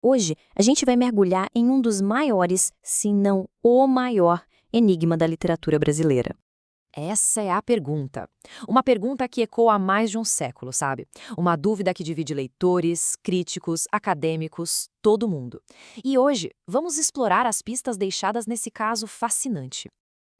Hoje, a gente vai mergulhar em um dos maiores, se não o maior, enigma da literatura brasileira. Essa é a pergunta. Uma pergunta que ecoa há mais de um século, sabe? Uma dúvida que divide leitores, críticos, acadêmicos, todo mundo. E hoje, vamos explorar as pistas deixadas nesse caso fascinante.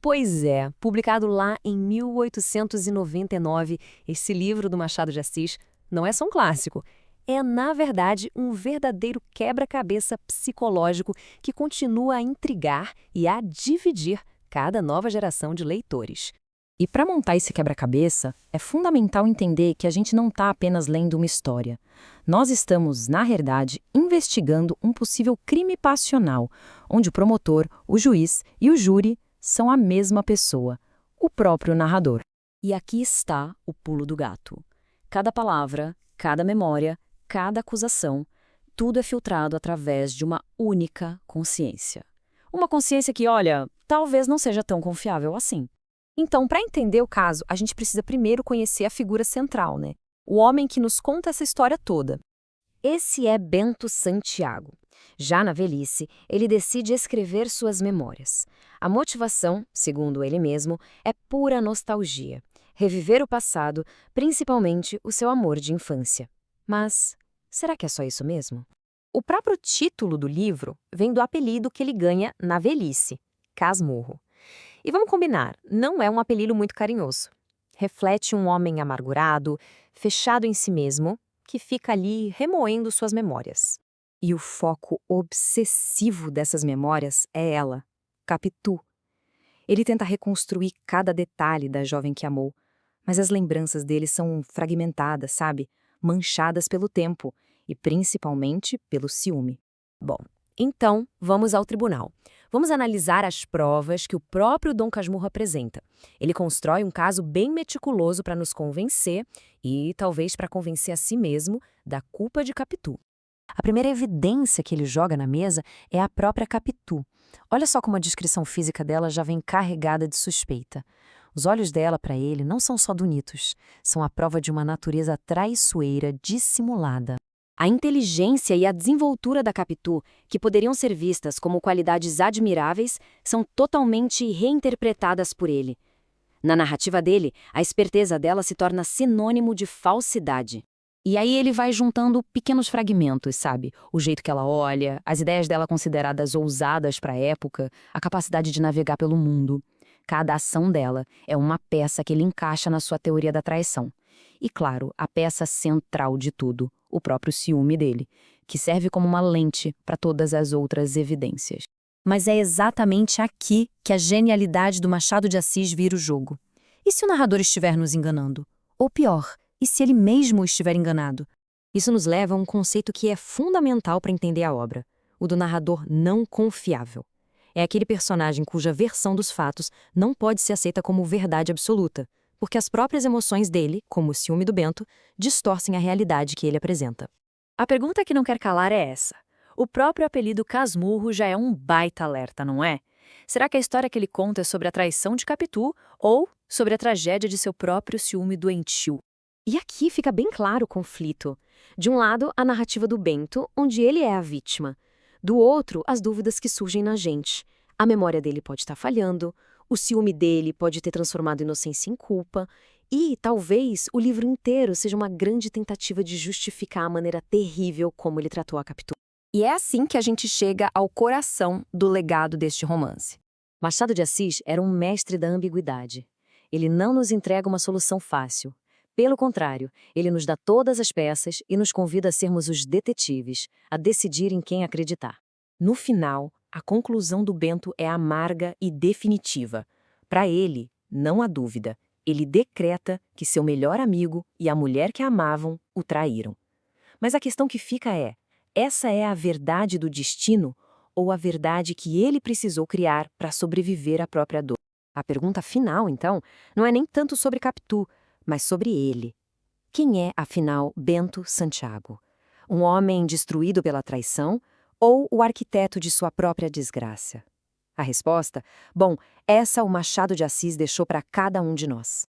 Pois é, publicado lá em 1899, esse livro do Machado de Assis não é só um clássico. É, na verdade, um verdadeiro quebra-cabeça psicológico que continua a intrigar e a dividir cada nova geração de leitores. E para montar esse quebra-cabeça, é fundamental entender que a gente não está apenas lendo uma história. Nós estamos, na realidade, investigando um possível crime passional, onde o promotor, o juiz e o júri são a mesma pessoa, o próprio narrador. E aqui está o pulo do gato. Cada palavra, cada memória, cada acusação, tudo é filtrado através de uma única consciência. Uma consciência que, olha, talvez não seja tão confiável assim. Então, para entender o caso, a gente precisa primeiro conhecer a figura central, né? O homem que nos conta essa história toda. Esse é Bento Santiago. Já na velhice, ele decide escrever suas memórias. A motivação, segundo ele mesmo, é pura nostalgia. Reviver o passado, principalmente o seu amor de infância. Mas será que é só isso mesmo? O próprio título do livro vem do apelido que ele ganha na velhice, Casmurro. E vamos combinar, não é um apelido muito carinhoso. Reflete um homem amargurado, fechado em si mesmo, que fica ali remoendo suas memórias. E o foco obsessivo dessas memórias é ela, Capitu. Ele tenta reconstruir cada detalhe da jovem que amou, mas as lembranças dele são fragmentadas, sabe? Manchadas pelo tempo e principalmente pelo ciúme. Bom, então vamos ao tribunal. Vamos analisar as provas que o próprio Dom Casmurro apresenta. Ele constrói um caso bem meticuloso para nos convencer e talvez para convencer a si mesmo da culpa de Capitu. A primeira evidência que ele joga na mesa é a própria Capitu. Olha só como a descrição física dela já vem carregada de suspeita. Os olhos dela, para ele, não são só bonitos, são a prova de uma natureza traiçoeira dissimulada. A inteligência e a desenvoltura da Capitu, que poderiam ser vistas como qualidades admiráveis, são totalmente reinterpretadas por ele. Na narrativa dele, a esperteza dela se torna sinônimo de falsidade. E aí ele vai juntando pequenos fragmentos, sabe? O jeito que ela olha, as ideias dela consideradas ousadas para a época, a capacidade de navegar pelo mundo. Cada ação dela é uma peça que ele encaixa na sua teoria da traição. E, claro, a peça central de tudo, o próprio ciúme dele, que serve como uma lente para todas as outras evidências. Mas é exatamente aqui que a genialidade do Machado de Assis vira o jogo. E se o narrador estiver nos enganando? Ou pior, e se ele mesmo estiver enganado? Isso nos leva a um conceito que é fundamental para entender a obra, o do narrador não confiável. É aquele personagem cuja versão dos fatos não pode ser aceita como verdade absoluta, porque as próprias emoções dele, como o ciúme do Bento, distorcem a realidade que ele apresenta. A pergunta que não quer calar é essa. O próprio apelido Casmurro já é um baita alerta, não é? Será que a história que ele conta é sobre a traição de Capitu ou sobre a tragédia de seu próprio ciúme doentio? E aqui fica bem claro o conflito. De um lado, a narrativa do Bento, onde ele é a vítima. Do outro, as dúvidas que surgem na gente. A memória dele pode estar falhando, o ciúme dele pode ter transformado inocência em culpa, e talvez o livro inteiro seja uma grande tentativa de justificar a maneira terrível como ele tratou a Capitu. E é assim que a gente chega ao coração do legado deste romance. Machado de Assis era um mestre da ambiguidade. Ele não nos entrega uma solução fácil. Pelo contrário, ele nos dá todas as peças e nos convida a sermos os detetives, a decidir em quem acreditar. No final, a conclusão do Bento é amarga e definitiva. Para ele, não há dúvida, ele decreta que seu melhor amigo e a mulher que amavam o traíram. Mas a questão que fica é, essa é a verdade do destino ou a verdade que ele precisou criar para sobreviver à própria dor? A pergunta final, então, não é nem tanto sobre Capitu, mas sobre ele. Quem é, afinal, Bento Santiago? Um homem destruído pela traição ou o arquiteto de sua própria desgraça? A resposta? Bom, essa o Machado de Assis deixou para cada um de nós.